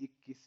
21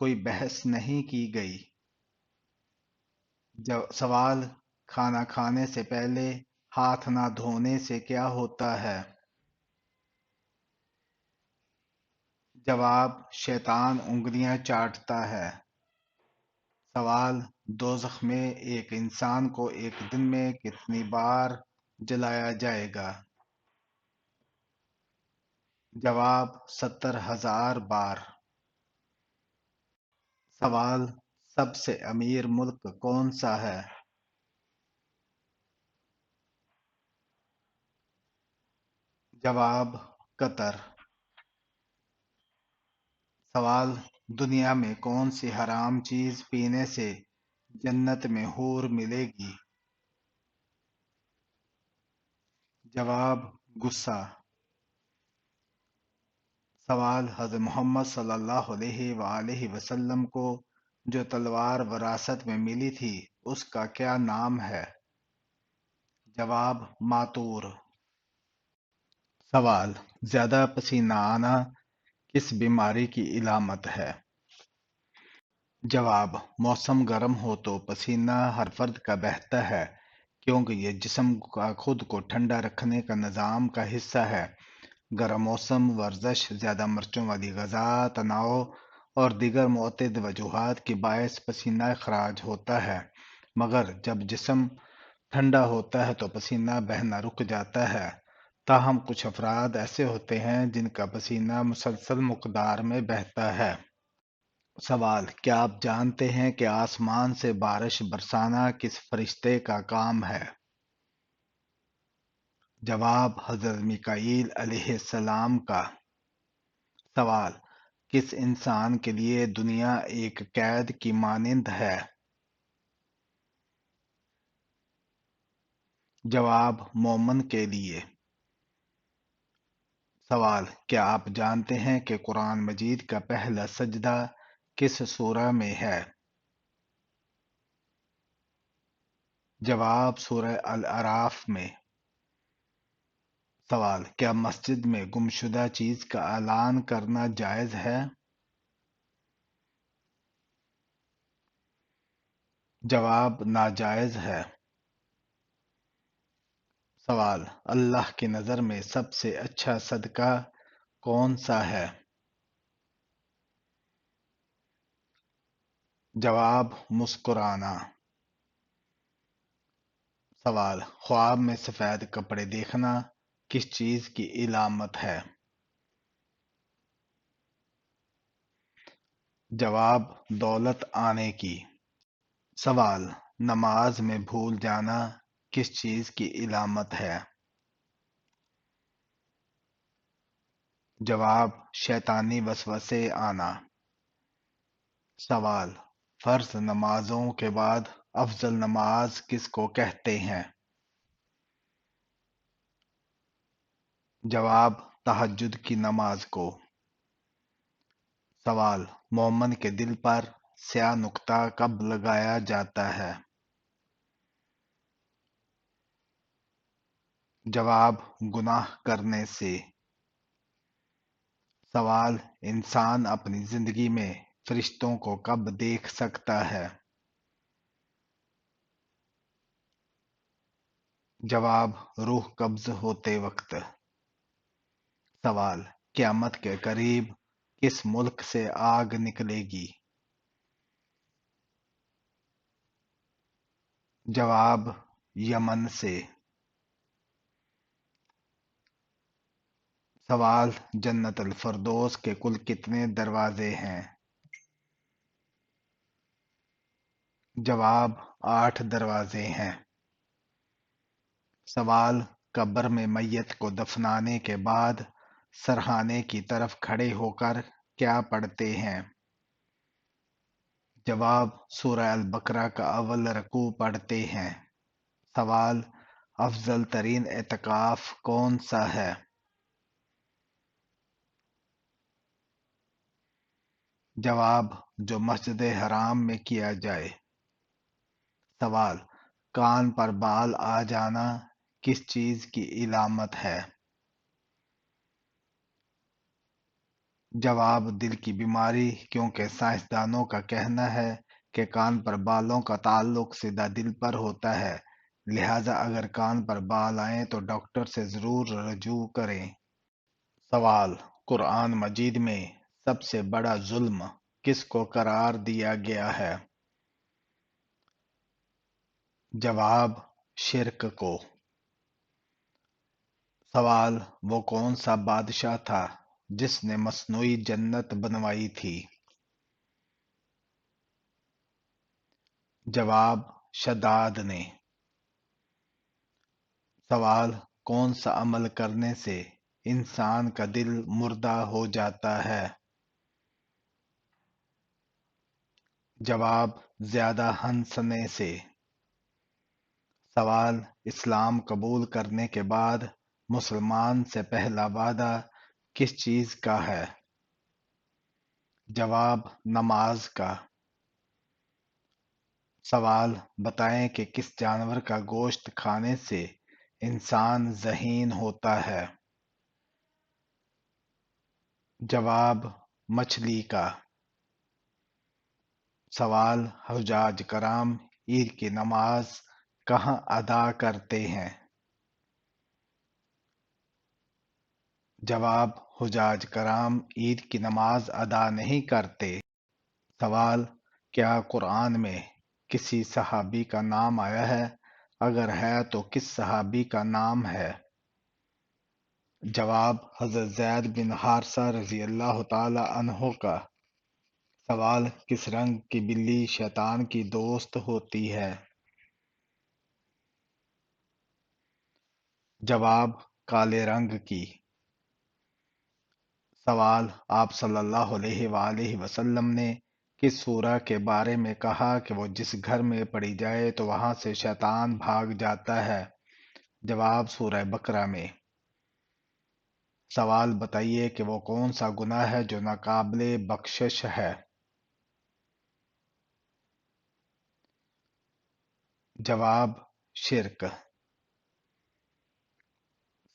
کوئی بحث نہیں کی گئی۔ سوال، کھانا کھانے سے پہلے ہاتھ نہ دھونے سے کیا ہوتا ہے؟ جواب، شیطان انگلیاں چاٹتا ہے۔ سوال، دوزخ میں ایک انسان کو ایک دن میں کتنی بار جلایا جائے گا؟ جواب، 70,000 بار۔ سوال، سب سے امیر ملک کون سا ہے؟ جواب، قطر۔ سوال، دنیا میں کون سی حرام چیز پینے سے جنت میں حور ملے گی؟ جواب، غصہ۔ سوال، حضرت محمد صلی اللہ علیہ وآلہ وسلم کو جو تلوار وراثت میں ملی تھی اس کا کیا نام ہے؟ جواب، ماتور۔ سوال، زیادہ پسینہ آنا کس بیماری کی علامت ہے؟ جواب، موسم گرم ہو تو پسینہ ہر فرد کا بہتا ہے کیونکہ یہ جسم کا خود کو ٹھنڈا رکھنے کا نظام کا حصہ ہے۔ گرم موسم، ورزش، زیادہ مرچوں والی غذا، تناؤ اور دیگر متعدد وجوہات کے باعث پسینہ اخراج ہوتا ہے، مگر جب جسم ٹھنڈا ہوتا ہے تو پسینہ بہنا رک جاتا ہے۔ تاہم کچھ افراد ایسے ہوتے ہیں جن کا پسینہ مسلسل مقدار میں بہتا ہے۔ سوال، کیا آپ جانتے ہیں کہ آسمان سے بارش برسانا کس فرشتے کا کام ہے؟ جواب، حضرت میکائیل علیہ السلام کا۔ سوال، کس انسان کے لیے دنیا ایک قید کی مانند ہے؟ جواب، مومن کے لیے۔ سوال، کیا آپ جانتے ہیں کہ قرآن مجید کا پہلا سجدہ کس سورہ میں ہے؟ جواب، سورہ الاعراف میں۔ سوال، کیا مسجد میں گمشدہ چیز کا اعلان کرنا جائز ہے؟ جواب، ناجائز ہے۔ سوال، اللہ کی نظر میں سب سے اچھا صدقہ کون سا ہے؟ جواب، مسکرانا۔ سوال، خواب میں سفید کپڑے دیکھنا کس چیز کی علامت ہے؟ جواب، دولت آنے کی۔ سوال، نماز میں بھول جانا کس چیز کی علامت ہے؟ جواب، شیطانی وسوسے آنا۔ سوال، فرض نمازوں کے بعد افضل نماز کس کو کہتے ہیں؟ جواب، تہجد کی نماز کو۔ سوال، مومن کے دل پر سیاہ نقطہ کب لگایا جاتا ہے؟ جواب، گناہ کرنے سے۔ سوال، انسان اپنی زندگی میں فرشتوں کو کب دیکھ سکتا ہے؟ جواب، روح قبض ہوتے وقت۔ سوال، قیامت کے قریب کس ملک سے آگ نکلے گی؟ جواب، یمن سے۔ سوال، جنت الفردوس کے کل کتنے دروازے ہیں؟ جواب، 8 دروازے ہیں۔ سوال، قبر میں میت کو دفنانے کے بعد سرہانے کی طرف کھڑے ہو کر کیا پڑھتے ہیں؟ جواب، سورہ البقرہ کا اول رکوع پڑھتے ہیں۔ سوال، افضل ترین اعتکاف کون سا ہے؟ جواب، جو مسجد حرام میں کیا جائے۔ سوال، کان پر بال آ جانا کس چیز کی علامت ہے؟ جواب دل کی بیماری، کیونکہ سائنسدانوں کا کہنا ہے کہ کان پر بالوں کا تعلق سیدھا دل پر ہوتا ہے، لہذا اگر کان پر بال آئیں تو ڈاکٹر سے ضرور رجوع کریں۔ سوال: قرآن مجید میں سب سے بڑا ظلم کس کو قرار دیا گیا ہے؟ جواب: شرک کو۔ سوال: وہ کون سا بادشاہ تھا جس نے مصنوعی جنت بنوائی تھی؟ جواب: شداد نے۔ سوال: کون سا عمل کرنے سے انسان کا دل مردہ ہو جاتا ہے؟ جواب: زیادہ ہنسنے سے۔ سوال: اسلام قبول کرنے کے بعد مسلمان سے پہلا وعدہ کس چیز کا ہے؟ جواب: نماز کا۔ سوال: بتائیں کہ کس جانور کا گوشت کھانے سے انسان ذہین ہوتا ہے؟ جواب: مچھلی کا۔ سوال: حجاج کرام عید کی نماز کہاں ادا کرتے ہیں؟ جواب: حجاج کرام عید کی نماز ادا نہیں کرتے۔ سوال: کیا قرآن میں کسی صحابی کا نام آیا ہے؟ اگر ہے تو کس صحابی کا نام ہے؟ جواب: حضرت زید بن حارثہ رضی اللہ تعالی عنہ کا۔ سوال: کس رنگ کی بلی شیطان کی دوست ہوتی ہے؟ جواب: کالے رنگ کی۔ سوال: آپ صلی اللہ علیہ وآلہ وسلم نے کس سورہ کے بارے میں کہا کہ وہ جس گھر میں پڑھی جائے تو وہاں سے شیطان بھاگ جاتا ہے؟ جواب: سورہ بقرہ میں۔ سوال: بتائیے کہ وہ کون سا گناہ ہے جو ناقابل بخشش ہے؟ جواب: شرک۔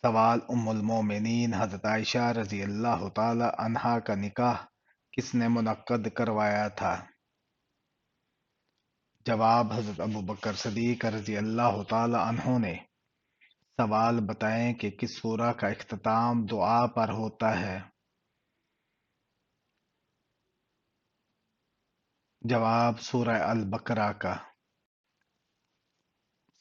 سوال: ام المومنین حضرت عائشہ رضی اللہ تعالی عنہا کا نکاح کس نے منعقد کروایا تھا؟ جواب: حضرت ابوبکر صدیق رضی اللہ تعالی عنہ نے۔ سوال: بتائیں کہ کس سورہ کا اختتام دعا پر ہوتا ہے؟ جواب: سورہ البقرہ کا۔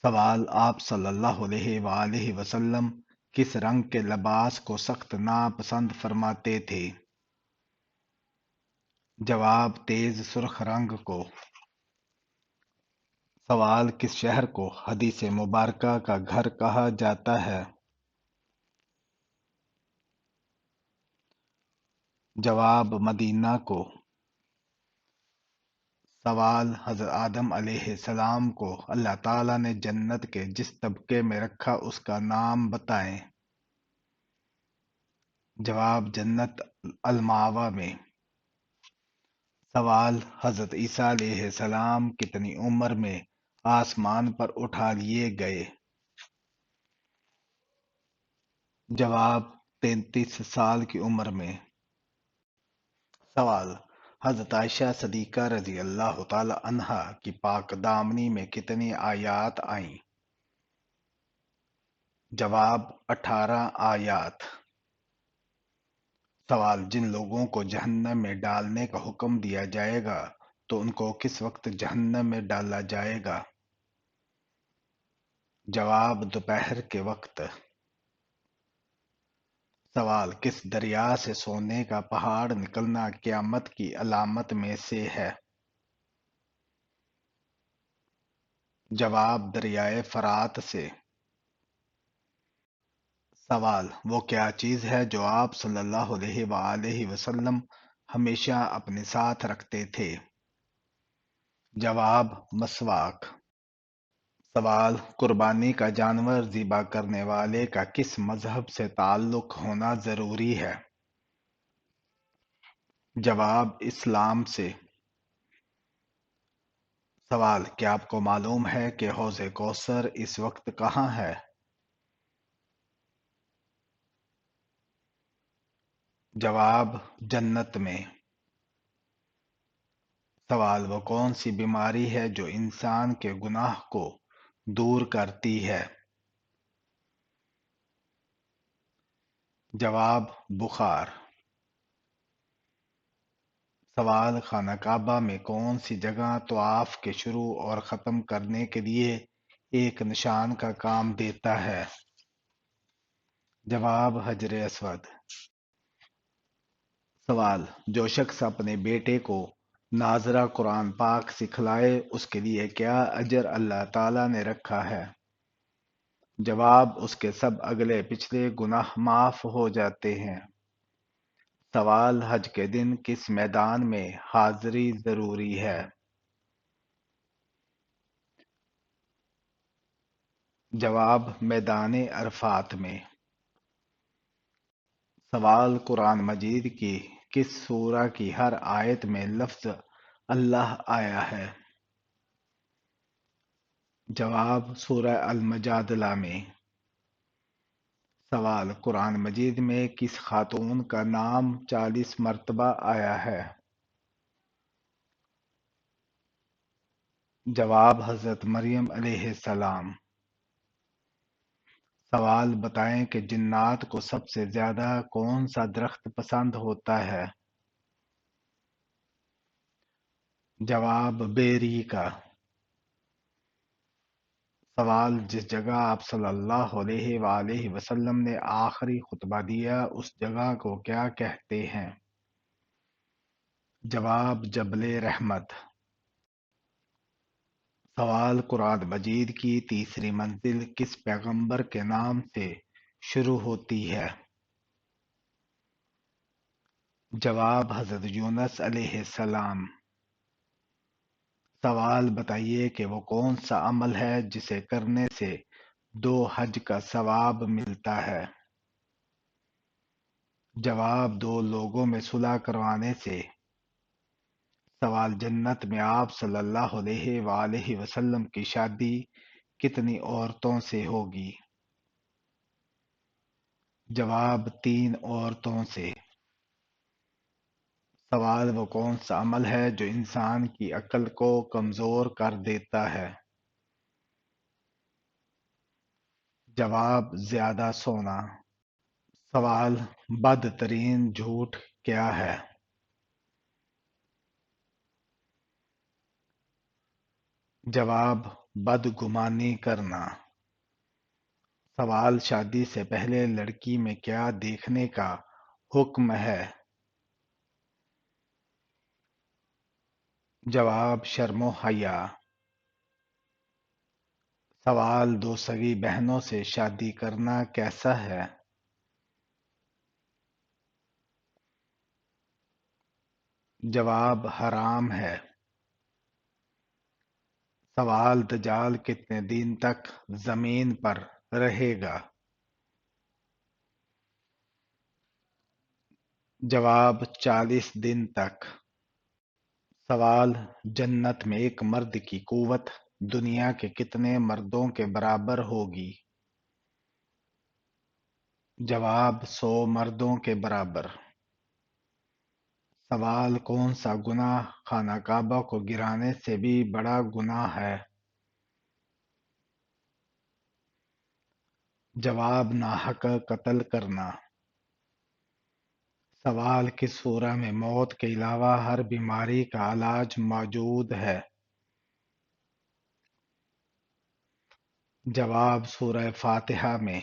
سوال: آپ صلی اللہ علیہ وآلہ وسلم کس رنگ کے لباس کو سخت ناپسند فرماتے تھے؟ جواب: تیز سرخ رنگ کو۔ سوال: کس شہر کو حدیث مبارکہ کا گھر کہا جاتا ہے؟ جواب: مدینہ کو۔ سوال: حضرت آدم علیہ السلام کو اللہ تعالیٰ نے جنت کے جس طبقے میں رکھا اس کا نام بتائیں؟ جواب: جنت المأویٰ میں۔ سوال: حضرت عیسیٰ علیہ السلام کتنی عمر میں آسمان پر اٹھا لیے گئے؟ جواب: 33 سال کی عمر میں۔ سوال: حضرت عائشہ صدیقہ رضی اللہ تعالی عنہا کی پاک دامنی میں کتنی آیات آئیں؟ جواب: 18 آیات۔ سوال: جن لوگوں کو جہنم میں ڈالنے کا حکم دیا جائے گا تو ان کو کس وقت جہنم میں ڈالا جائے گا؟ جواب: دوپہر کے وقت۔ سوال: کس دریا سے سونے کا پہاڑ نکلنا قیامت کی علامت میں سے ہے؟ جواب: دریائے فرات سے۔ سوال: وہ کیا چیز ہے جو آپ صلی اللہ علیہ وآلہ وسلم ہمیشہ اپنے ساتھ رکھتے تھے؟ جواب: مسواک۔ سوال: قربانی کا جانور ذبح کرنے والے کا کس مذہب سے تعلق ہونا ضروری ہے؟ جواب: اسلام سے۔ سوال: کیا آپ کو معلوم ہے کہ حوض کوثر اس وقت کہاں ہے؟ جواب: جنت میں۔ سوال: وہ کون سی بیماری ہے جو انسان کے گناہ کو دور کرتی ہے؟ جواب: بخار۔ سوال: خانہ کعبہ میں کون سی جگہ طواف کے شروع اور ختم کرنے کے لیے ایک نشان کا کام دیتا ہے؟ جواب: حجر اسود۔ سوال: جو شخص اپنے بیٹے کو ناظرہ قرآن پاک سکھلائے اس کے لیے کیا اجر اللہ تعالیٰ نے رکھا ہے؟ جواب: اس کے سب اگلے پچھلے گناہ معاف ہو جاتے ہیں۔ سوال: حج کے دن کس میدان میں حاضری ضروری ہے؟ جواب: میدان عرفات میں۔ سوال: قرآن مجید کی کس سورہ کی ہر آیت میں لفظ اللہ آیا ہے؟ جواب: سورہ المجادلہ میں۔ سوال: قرآن مجید میں کس خاتون کا نام 40 مرتبہ آیا ہے؟ جواب: حضرت مریم علیہ السلام۔ سوال: بتائیں کہ جنات کو سب سے زیادہ کون سا درخت پسند ہوتا ہے؟ جواب: بیری کا۔ سوال: جس جگہ آپ صلی اللہ علیہ وآلہ وسلم نے آخری خطبہ دیا اس جگہ کو کیا کہتے ہیں؟ جواب: جبل رحمت۔ سوال: قرآن مجید کی تیسری منزل کس پیغمبر کے نام سے شروع ہوتی ہے؟ جواب: حضرت یونس علیہ السلام۔ سوال: بتائیے کہ وہ کون سا عمل ہے جسے کرنے سے 2 حج کا ثواب ملتا ہے؟ جواب: 2 لوگوں میں صلح کروانے سے۔ سوال: جنت میں آپ صلی اللہ علیہ وآلہ وسلم کی شادی کتنی عورتوں سے ہوگی؟ جواب: 3 عورتوں سے۔ سوال: وہ کون سا عمل ہے جو انسان کی عقل کو کمزور کر دیتا ہے؟ جواب: زیادہ سونا۔ سوال: بدترین جھوٹ کیا ہے؟ جواب: بدگمانی کرنا۔ سوال: شادی سے پہلے لڑکی میں کیا دیکھنے کا حکم ہے؟ جواب: شرم و حیا۔ سوال: 2 سگی بہنوں سے شادی کرنا کیسا ہے؟ جواب: حرام ہے۔ سوال: دجال کتنے دن تک زمین پر رہے گا؟ جواب: 40 دن تک۔ سوال: جنت میں ایک مرد کی قوت دنیا کے کتنے مردوں کے برابر ہوگی؟ جواب: 100 مردوں کے برابر۔ سوال: کون سا گناہ خانہ کعبہ کو گرانے سے بھی بڑا گناہ ہے؟ جواب: ناحق قتل کرنا۔ سوال: کس سورہ میں موت کے علاوہ ہر بیماری کا علاج موجود ہے؟ جواب: سورہ فاتحہ میں۔